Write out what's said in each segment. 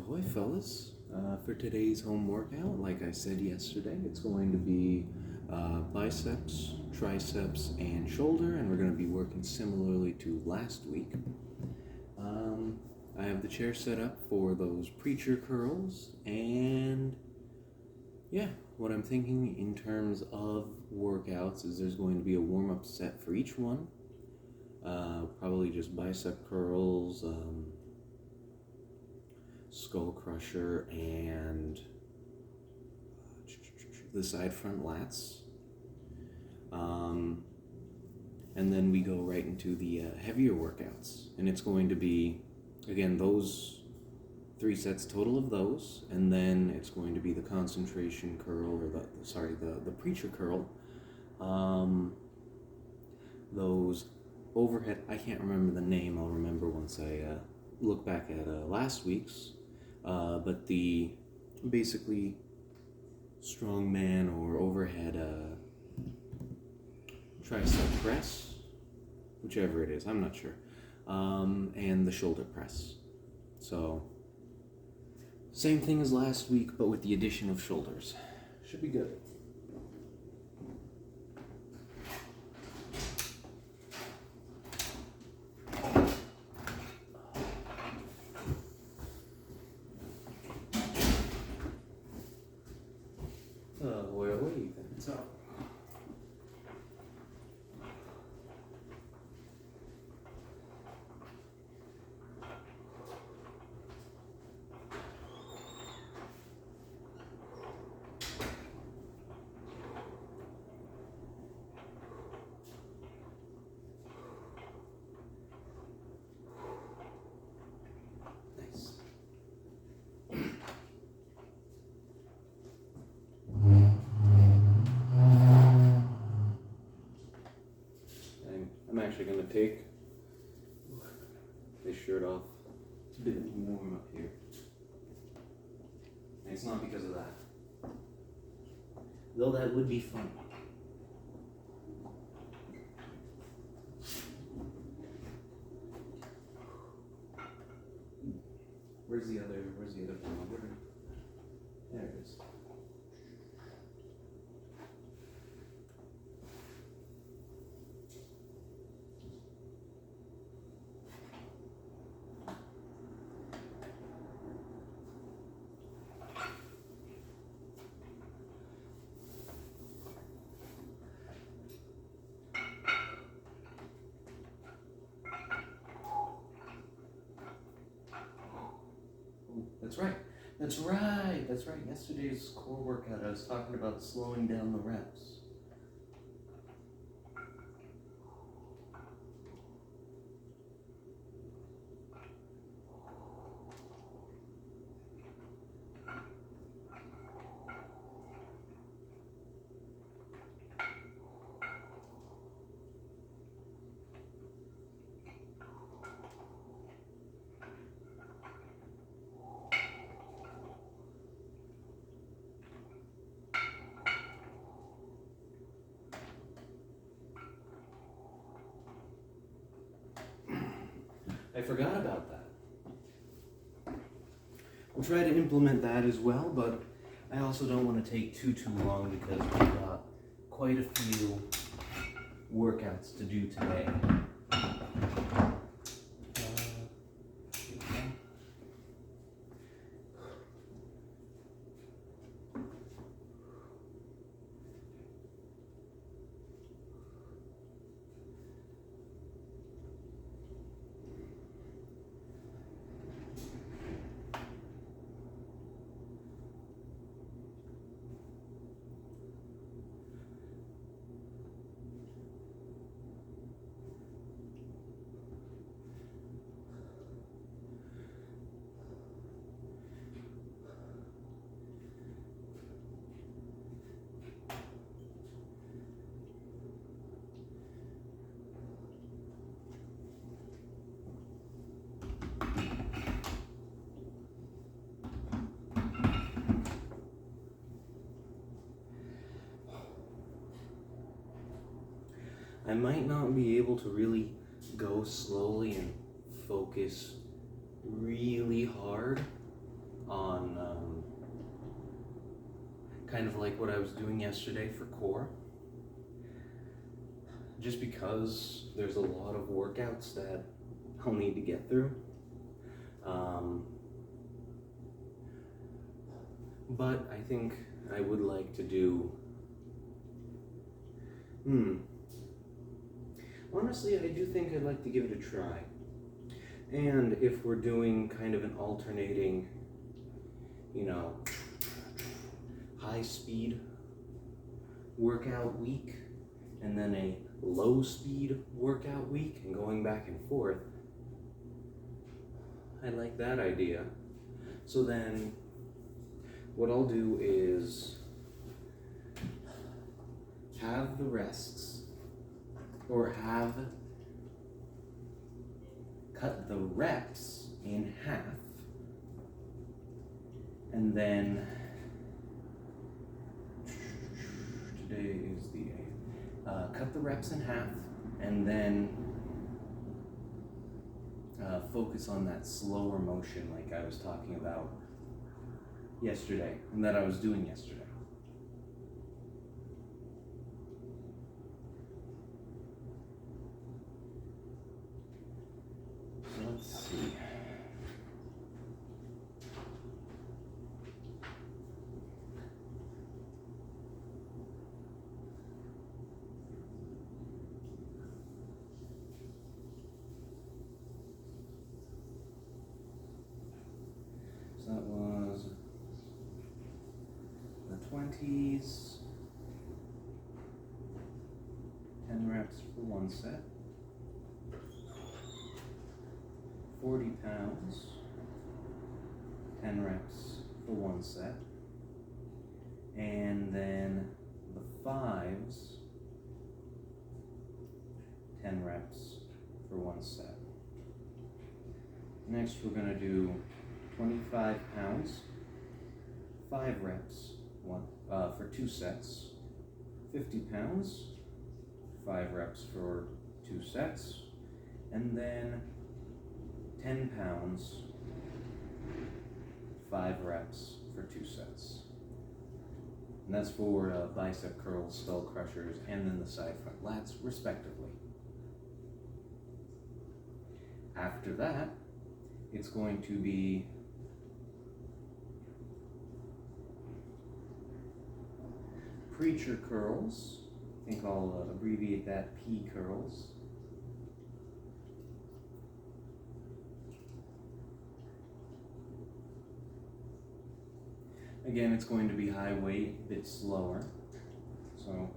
Ahoy, fellas. For today's home workout, like I said yesterday, it's going to be biceps, triceps, and shoulder, and we're going to be working similarly to last week. I have the chair set up for those preacher curls, and yeah, what I'm thinking in terms of workouts is there's going to be a warm-up set for each one. Probably just bicep curls, skull crusher, and the side front lats. And then we go right into the heavier workouts, and it's going to be, again, those 3 sets total of those, and then it's going to be the concentration curl, or the preacher curl. Those overhead, I can't remember the name, I'll remember once I look back at last week's, but the basically strongman or overhead tricep press, whichever it is, I'm not sure, and the shoulder press. So, same thing as last week, but with the addition of shoulders. Should be good. Where are we then? So. I'm actually going to take this shirt off. It's a bit warm up here. And it's not because of that. Though that would be fun. Where's the other thermometer? There it is. That's right. Yesterday's core workout, I was talking about slowing down the reps. I forgot about that. We'll try to implement that as well, but I also don't want to take too long because we've got quite a few workouts to do today. I might not be able to really go slowly and focus really hard on kind of like what I was doing yesterday for core. Just because there's a lot of workouts that I'll need to get through. But I think I would like to do, honestly, I do think I'd like to give it a try. And if we're doing kind of an alternating, high speed workout week, and then a low speed workout week, and going back and forth, I like that idea. So then what I'll do is have the rests, or cut the reps in half, and then today is the 8th. Cut the reps in half, and then focus on that slower motion like I was talking about yesterday, and that I was doing yesterday. So let's see. So that was the 20s, 10 reps for one set, 40 pounds, 10 reps for one set, and then the 5s, 10 reps for one set. Next we're going to do 25 pounds, 5 reps, for 2 sets, 50 pounds, 5 reps for 2 sets, and then 10 pounds, 5 reps for 2 sets. And that's for bicep curls, skull crushers, and then the side front lats, respectively. After that, it's going to be preacher curls. I think I'll abbreviate that P curls. Again, it's going to be high weight, a bit slower. So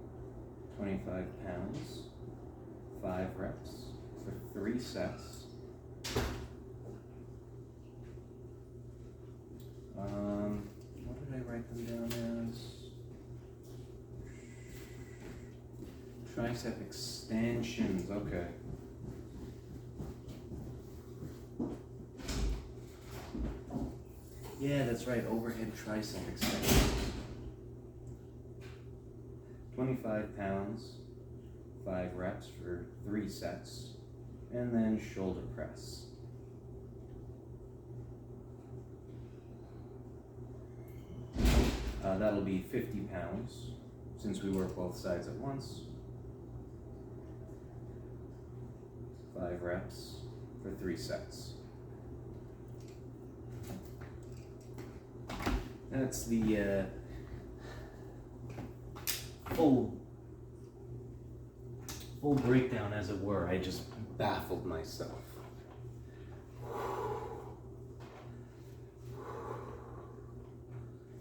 25 pounds, 5 reps for 3 sets. What did I write them down as? Tricep extensions, okay. Yeah, that's right, overhead tricep extension. 25 pounds, 5 reps for 3 sets, and then shoulder press. That'll be 50 pounds, since we work both sides at once. 5 reps for 3 sets. That's the full breakdown, as it were. I just baffled myself.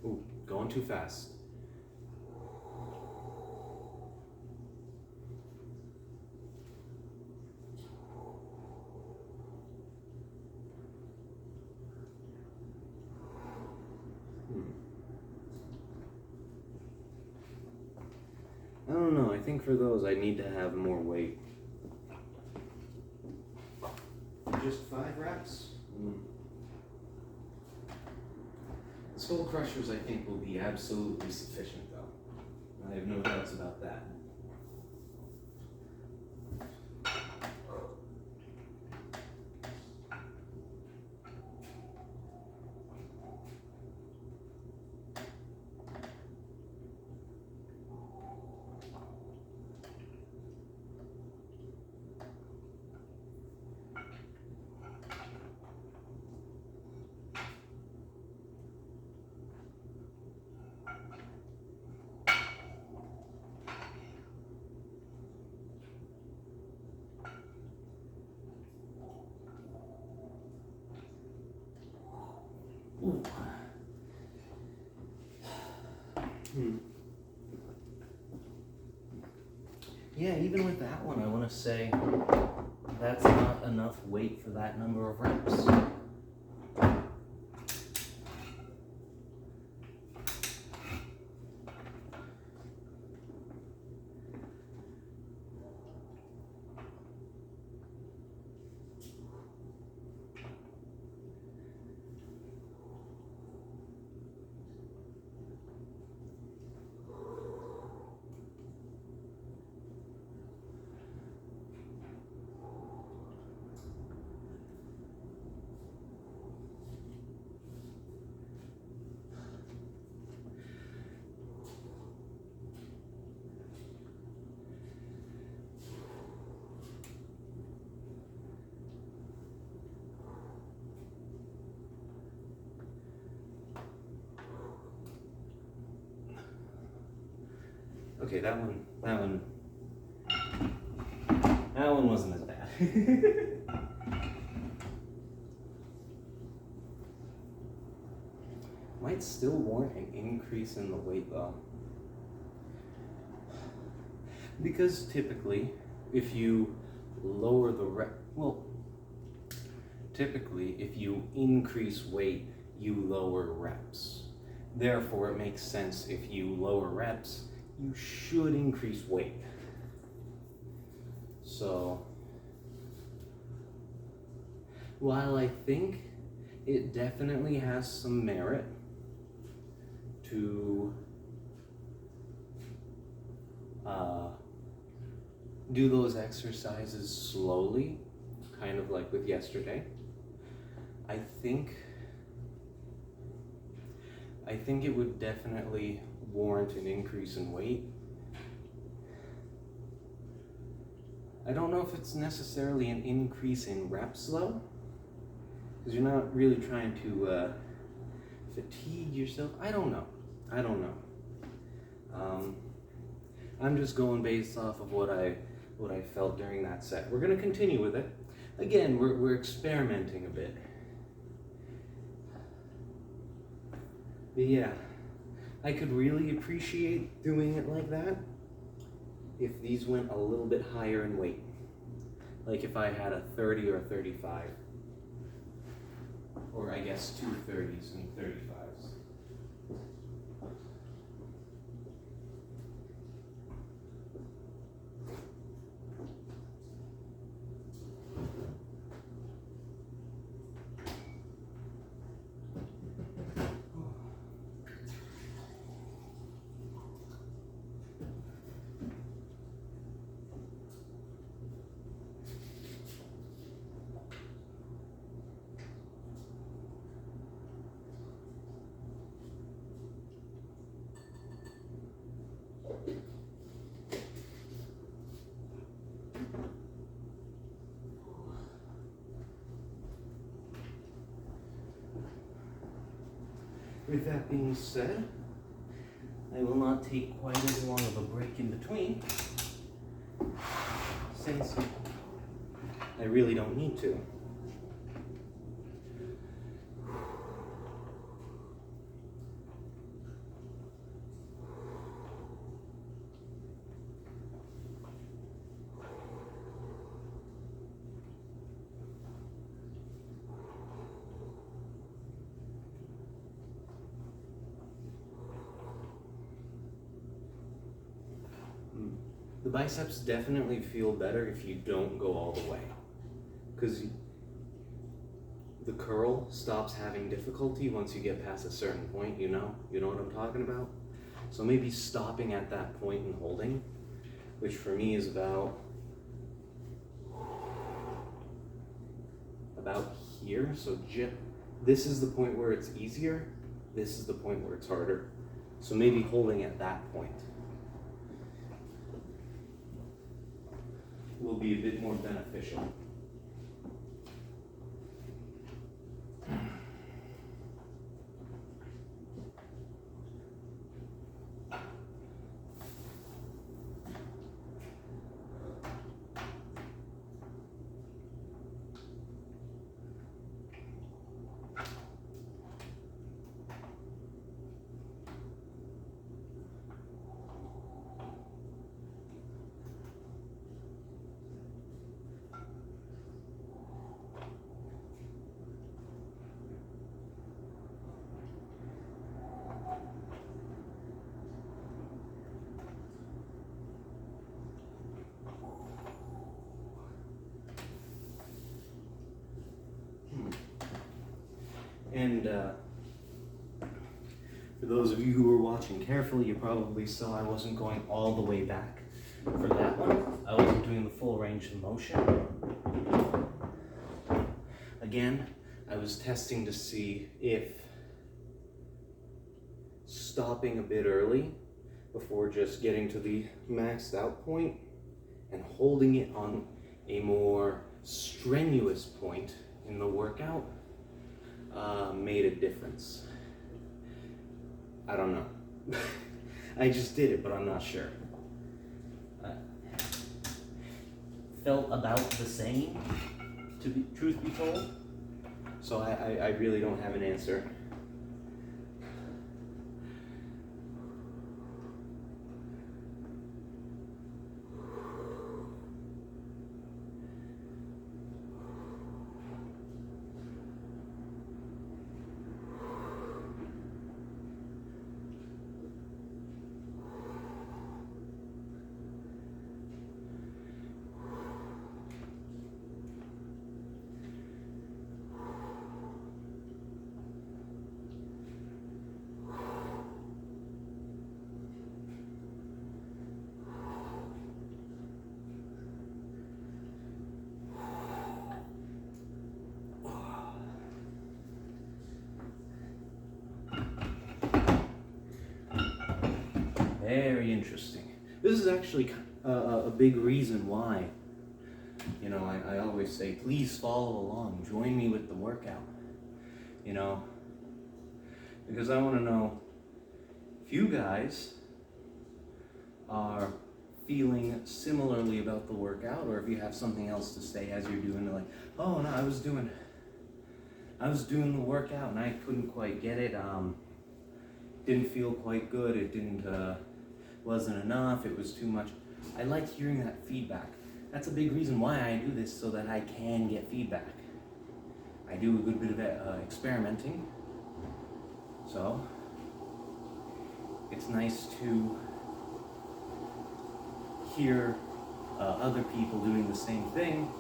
Ooh, going too fast. I don't know, I think for those I need to have more weight. Just 5 reps? The skull crushers, I think, will be absolutely sufficient, though. I have no doubts about that. Ooh. Yeah, even with that one, I want to say that's not enough weight for that number of reps. Okay, that one wasn't as bad. Might still warrant an increase in the weight though. Because typically, if you lower the typically if you increase weight, you lower reps. Therefore, it makes sense if you lower reps, you should increase weight. So, while I think it definitely has some merit to do those exercises slowly, kind of like with yesterday, I think it would definitely warrant an increase in weight. I don't know if it's necessarily an increase in reps though, because you're not really trying to fatigue yourself. I don't know. I'm just going based off of what I felt during that set. We're gonna continue with it. Again, we're experimenting a bit. But yeah, I could really appreciate doing it like that if these went a little bit higher in weight. Like if I had a 30 or a 35. Or I guess 2 30s and 35s. With that being said, I will not take quite as long of a break in between, since I really don't need to. The biceps definitely feel better if you don't go all the way, because the curl stops having difficulty once you get past a certain point, you know what I'm talking about? So maybe stopping at that point and holding, which for me is about here. So this is the point where it's easier, this is the point where it's harder. So maybe holding at that point will be a bit more beneficial. And for those of you who were watching carefully, you probably saw I wasn't going all the way back for that one. I wasn't doing the full range of motion. Again, I was testing to see if stopping a bit early before just getting to the maxed out point and holding it on a more strenuous point in the workout made a difference. I don't know. I just did it, but I'm not sure. Felt about the same, to be truth be told. So I really don't have an answer. Very interesting. This is actually a big reason why, you know, I always say, please follow along, join me with the workout, you know, because I want to know if you guys are feeling similarly about the workout, or if you have something else to say as you're doing it, like, oh no, I was doing the workout and I couldn't quite get it, didn't feel quite good, it wasn't enough, it was too much. I like hearing that feedback. That's a big reason why I do this, so that I can get feedback. I do a good bit of experimenting, so it's nice to hear other people doing the same thing,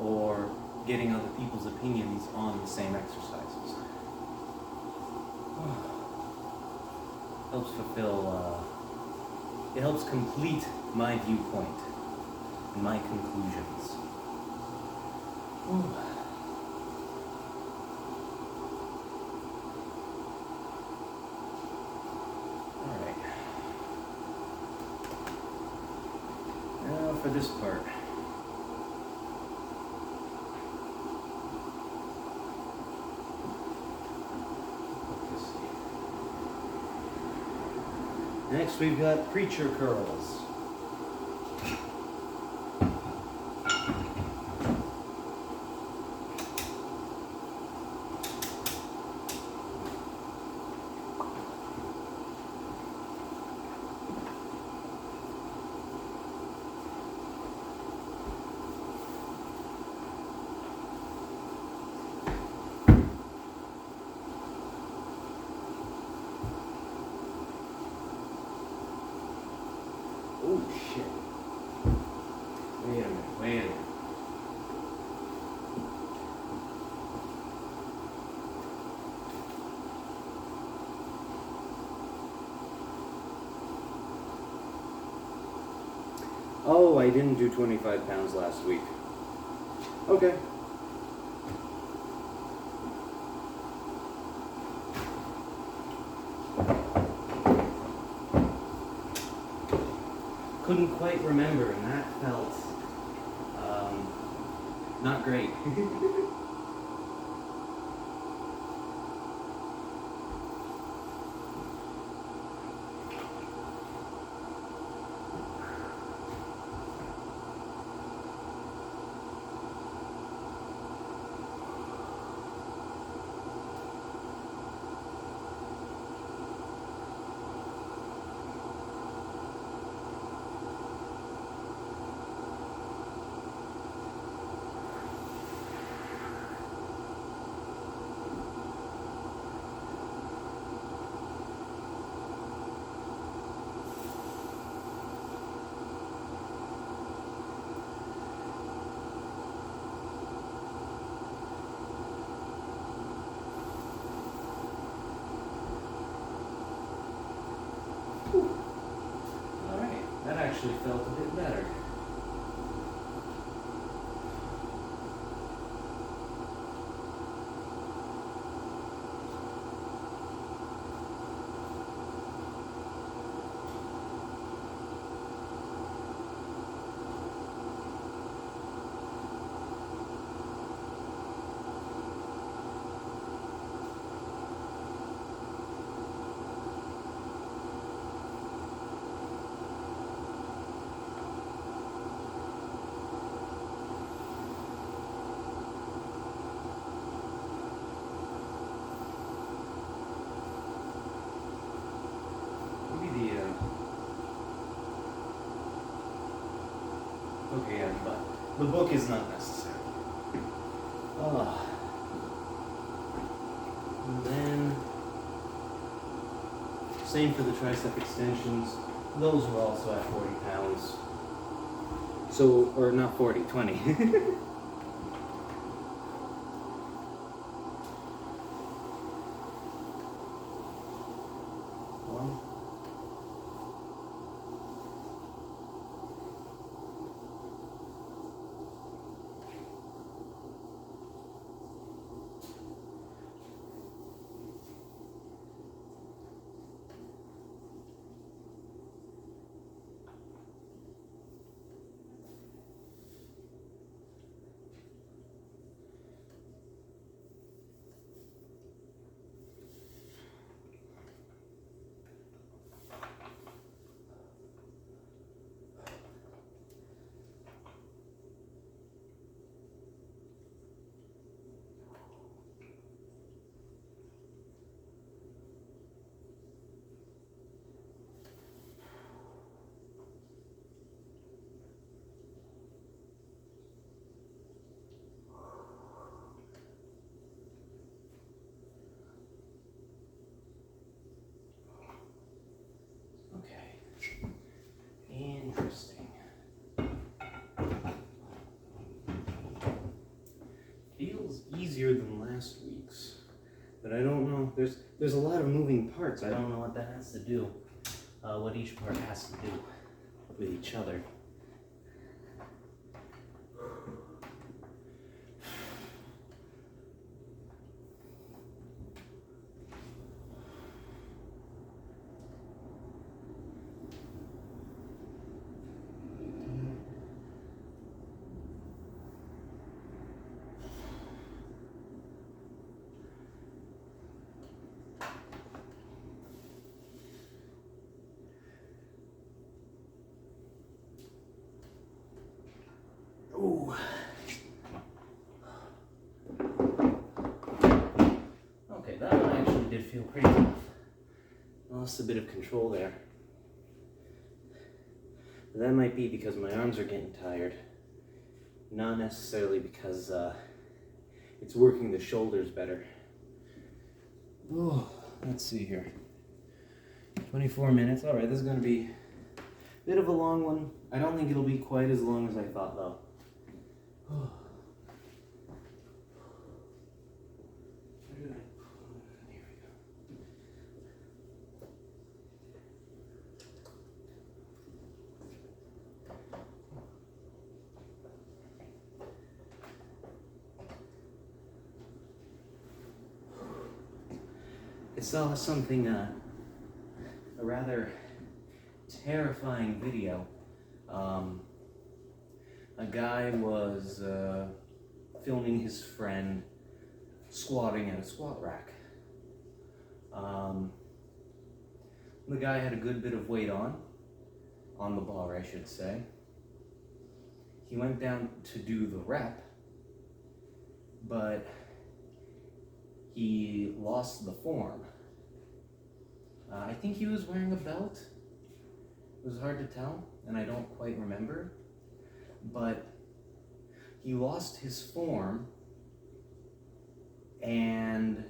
or getting other people's opinions on the same exercises. Helps fulfill, it helps complete my viewpoint and my conclusions. Alright. Now for this part. Next we've got preacher curls. Oh shit. Wait a minute. Oh, I didn't do 25 pounds last week. Okay. Couldn't quite remember, and that felt not great. actually felt a bit better. Okay, yeah, but the book is not necessary. And then, same for the tricep extensions. Those were also at 40 pounds. So, or not 40, 20. One. Interesting. Feels easier than last week's, but I don't know. There's a lot of moving parts. I don't know what that has to do. What each part has to do with each other. Ooh. Okay, that one actually did feel pretty tough. Lost a bit of control there. But that might be because my arms are getting tired. Not necessarily because it's working the shoulders better. Oh, let's see here. 24 minutes. All right, this is going to be a bit of a long one. I don't think it'll be quite as long as I thought, though. Oh. Where did I put it? Here we go. I saw something, a rather terrifying video. A guy was filming his friend squatting at a squat rack. The guy had a good bit of weight on the bar, I should say. He went down to do the rep, but he lost the form. I think he was wearing a belt. It was hard to tell, and I don't quite remember. But he lost his form and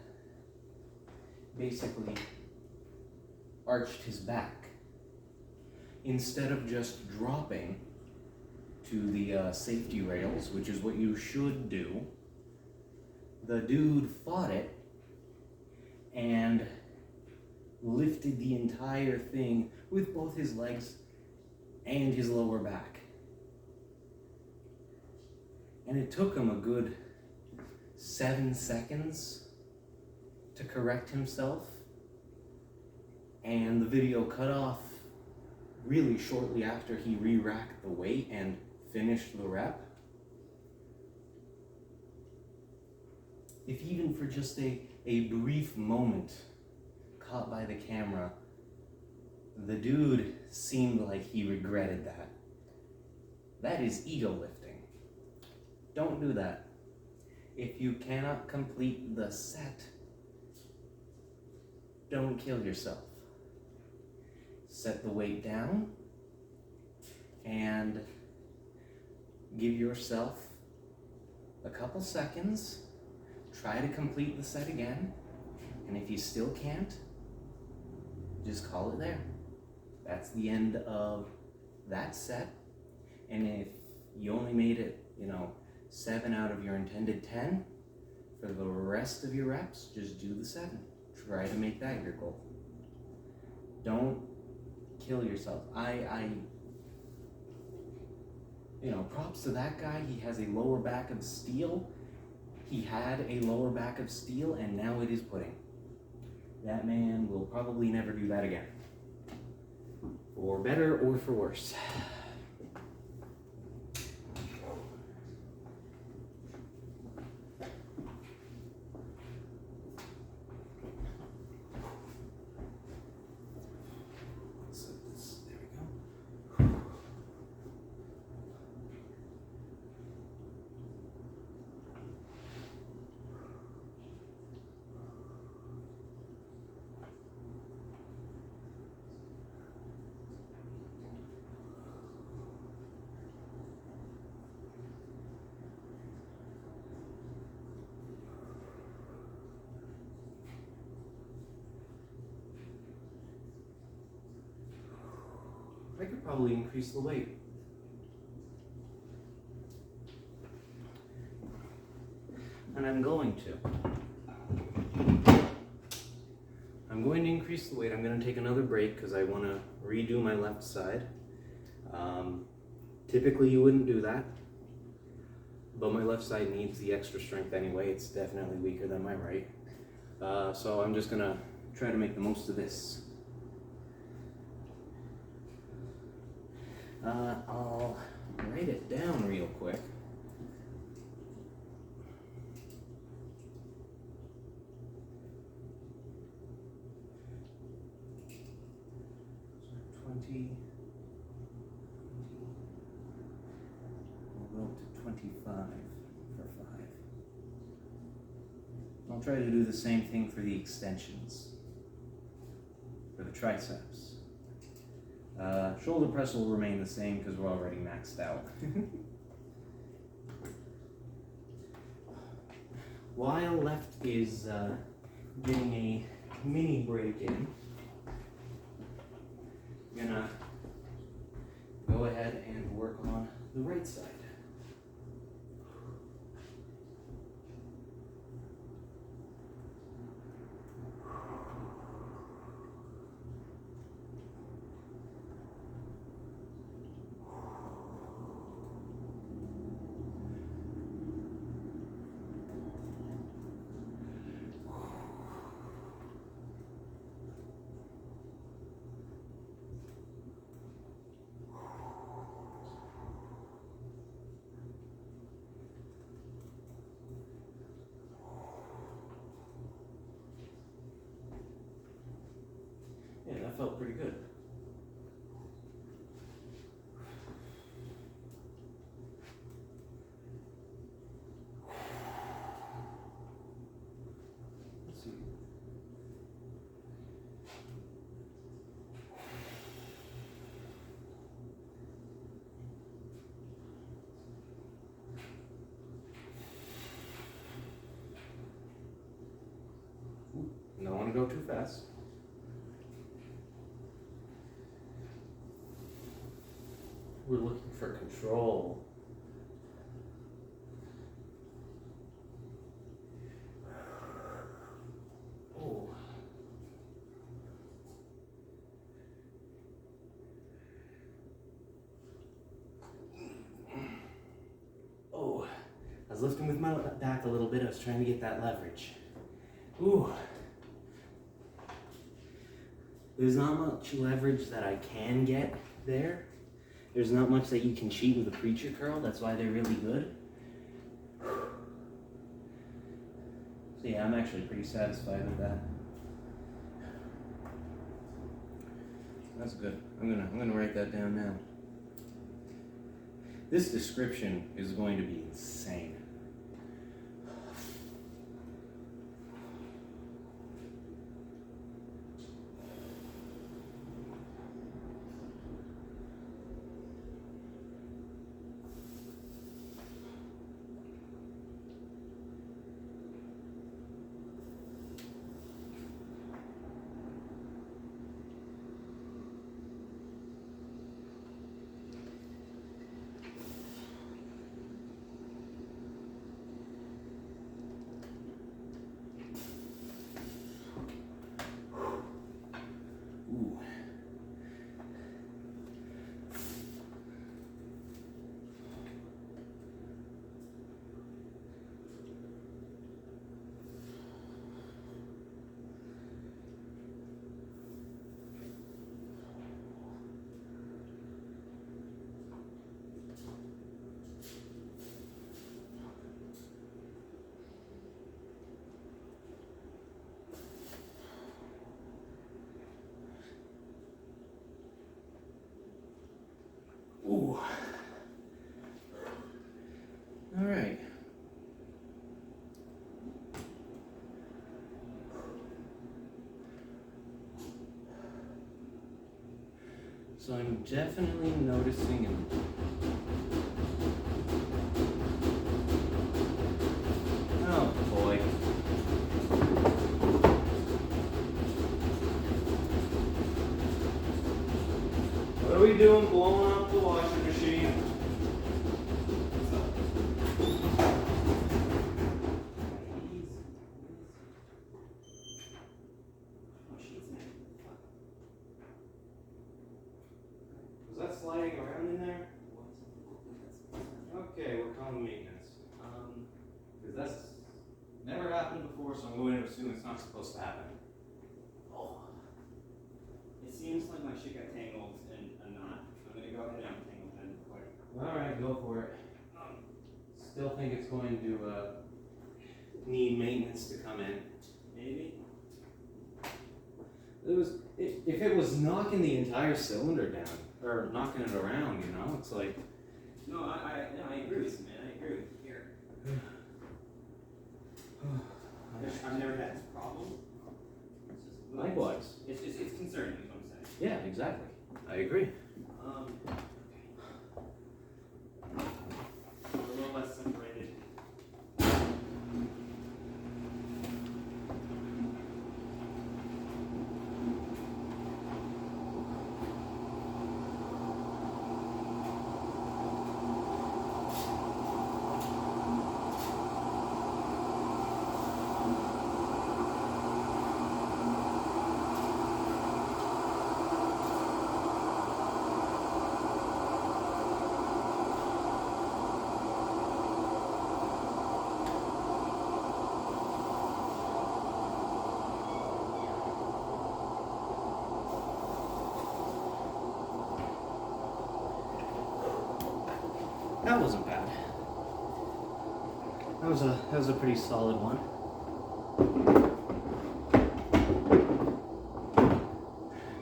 basically arched his back. Instead of just dropping to the safety rails, which is what you should do, the dude fought it and lifted the entire thing with both his legs and his lower back. And it took him a good 7 seconds to correct himself, and the video cut off really shortly after he re-racked the weight and finished the rep. If even for just a brief moment caught by the camera, the dude seemed like he regretted that. That is ego lifting. Don't do that. If you cannot complete the set, don't kill yourself. Set the weight down and give yourself a couple seconds. Try to complete the set again, and if you still can't, just call it there. That's the end of that set. And if you only made it, 7 out of your intended 10, for the rest of your reps, just do the 7. Try to make that your goal. Don't kill yourself. Props to that guy. He has a lower back of steel. He had a lower back of steel, and now it is pudding. That man will probably never do that again. For better or for worse. I could probably increase the weight. And I'm going to. I'm going to increase the weight. I'm going to take another break because I want to redo my left side. Typically you wouldn't do that, but my left side needs the extra strength anyway. It's definitely weaker than my right. So I'm just going to try to make the most of this. I'll write it down real quick. So 20. We'll go up to 25 for 5. I'll try to do the same thing for the extensions, for the triceps. Shoulder press will remain the same because we're already maxed out. While left is getting a mini break in, I'm gonna go ahead and work on the right side. Yeah, that felt pretty good. Let's see. Ooh, don't want to go too fast. We're looking for control. Oh. lifting with my back a little bit. I was trying to get that leverage. Ooh. There's not much leverage that I can get there. There's not much that you can cheat with a preacher curl. That's why they're really good. So yeah, I'm actually pretty satisfied with that. That's good. I'm gonna write that down now. This description is going to be insane. Ooh. Ooh. All right. So I'm definitely noticing oh boy. What are we doing blowing up the washing machine? Was that sliding around in there? Okay, we're calling maintenance. Because that's never happened before, so I'm going to assume it's not supposed to happen. Oh. It seems like my shit got tangled in a knot. I'm gonna go ahead and untangle that real quick. Alright, go for it. Still think it's going to need maintenance to come in. Maybe? If it was knocking the entire cylinder down, or knocking it around, you know, it's like... No, I agree with you, man. I agree with you here. I've never had this problem. Likewise. It's concerning, is what I'm saying. Yeah, exactly. I agree. A little less separated. That wasn't bad. That was a pretty solid one.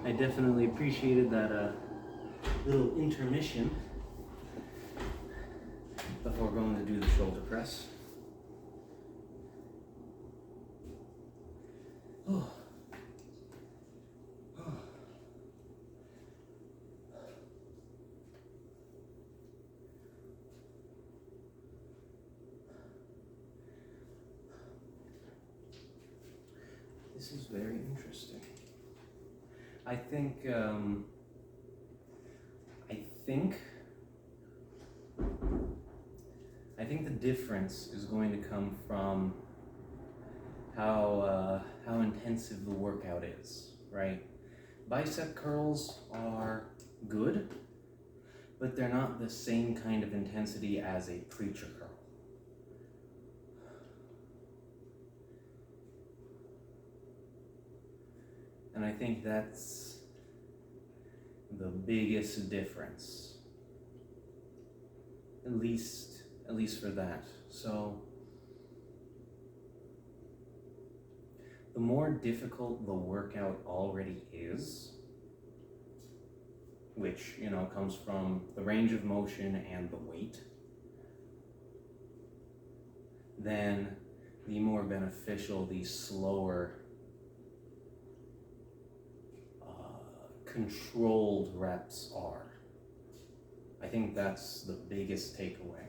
I definitely appreciated that little intermission before going to do the shoulder press. Oh. This is very interesting. I think the difference is going to come from how intensive the workout is, right? Bicep curls are good, but they're not the same kind of intensity as a preacher curl, And I think that's the biggest difference. At least for that. So the more difficult the workout already is, which, comes from the range of motion and the weight, then the more beneficial the slower, controlled reps are. I think that's the biggest takeaway.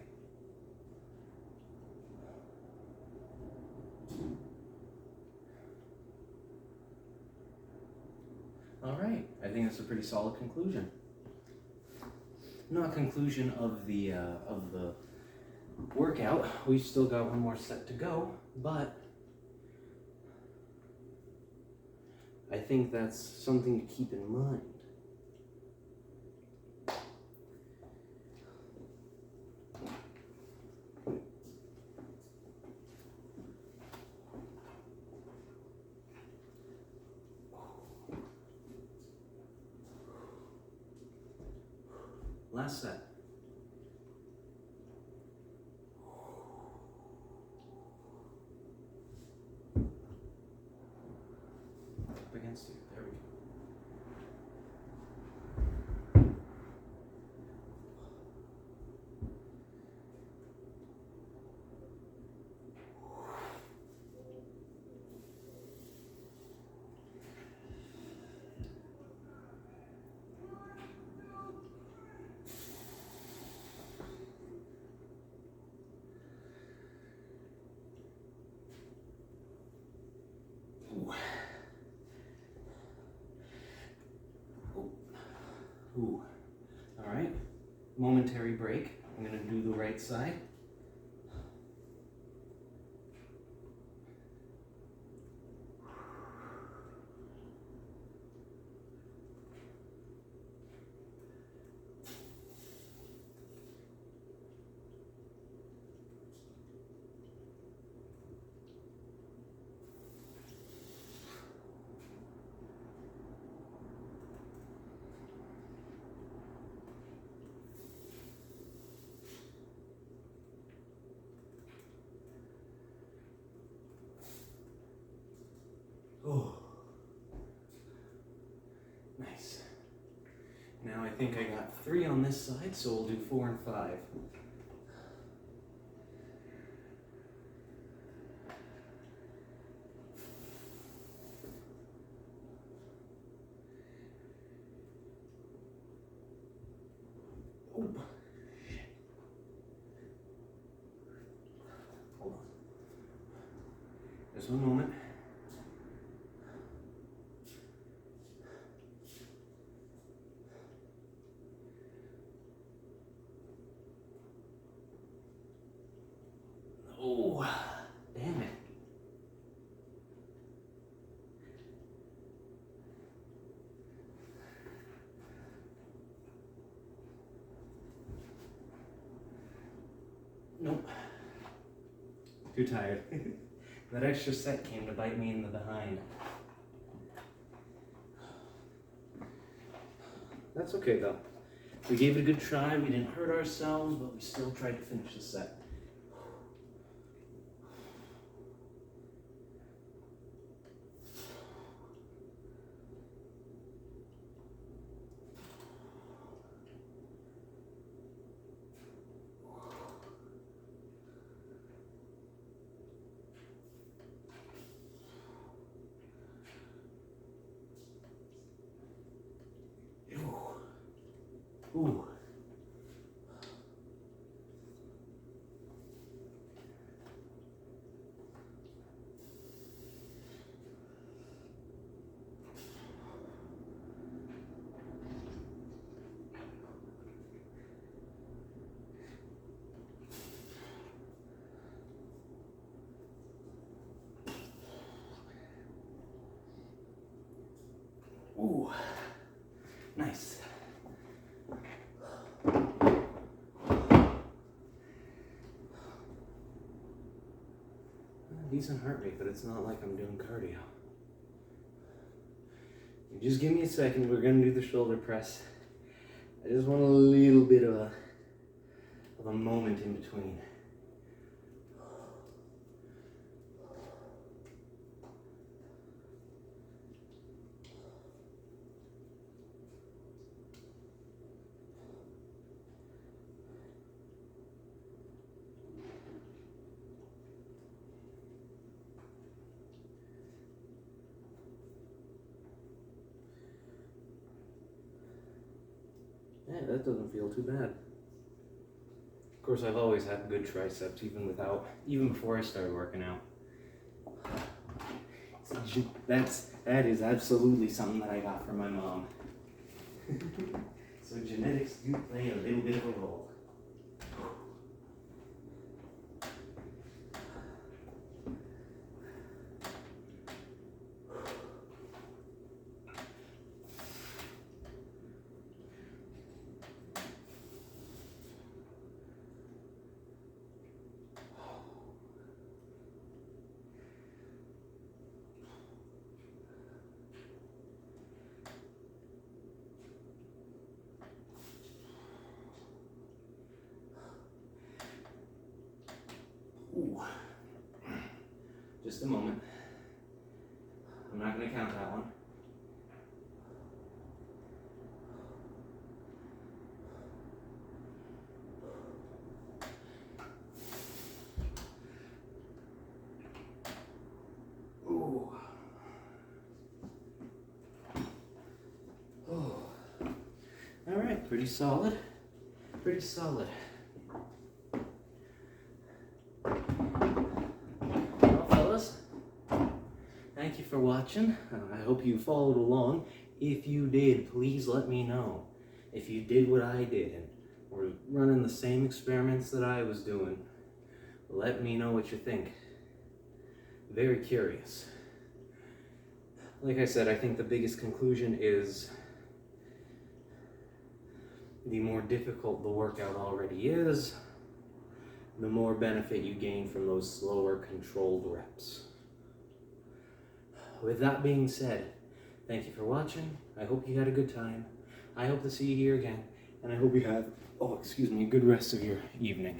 All right, I think that's a pretty solid conclusion. Not conclusion of the workout. We've still got one more set to go, but I think that's something to keep in mind. Last set. Up against you. There we go. Ooh. All right, momentary break. I'm gonna do the right side. Oh, nice. Now I think I got 3 on this side, so we'll do 4 and 5. Oh, shit. Hold on. Just one moment. Oh, damn it. Nope. Too tired. That extra set came to bite me in the behind. That's okay though. We gave it a good try, we didn't hurt ourselves, but we still tried to finish the set. Ooh. Ooh. Nice. Decent heart rate, but it's not like I'm doing cardio. Just give me a second, we're gonna do the shoulder press. I just want a little bit of a moment in between. Yeah, that doesn't feel too bad. Of course, I've always had good triceps, even before I started working out. That is absolutely something that I got from my mom. So genetics do play a little bit of a role. Ooh. Just a moment. I'm not going to count that one. Ooh. Oh. All right, pretty solid. Pretty solid. Thank you for watching. I hope you followed along. If you did, please let me know. If you did what I did and were running the same experiments that I was doing, let me know what you think. Very curious. Like I said, I think the biggest conclusion is the more difficult the workout already is, the more benefit you gain from those slower, controlled reps. With that being said, thank you for watching. I hope you had a good time. I hope to see you here again. And I hope you have, a good rest of your evening.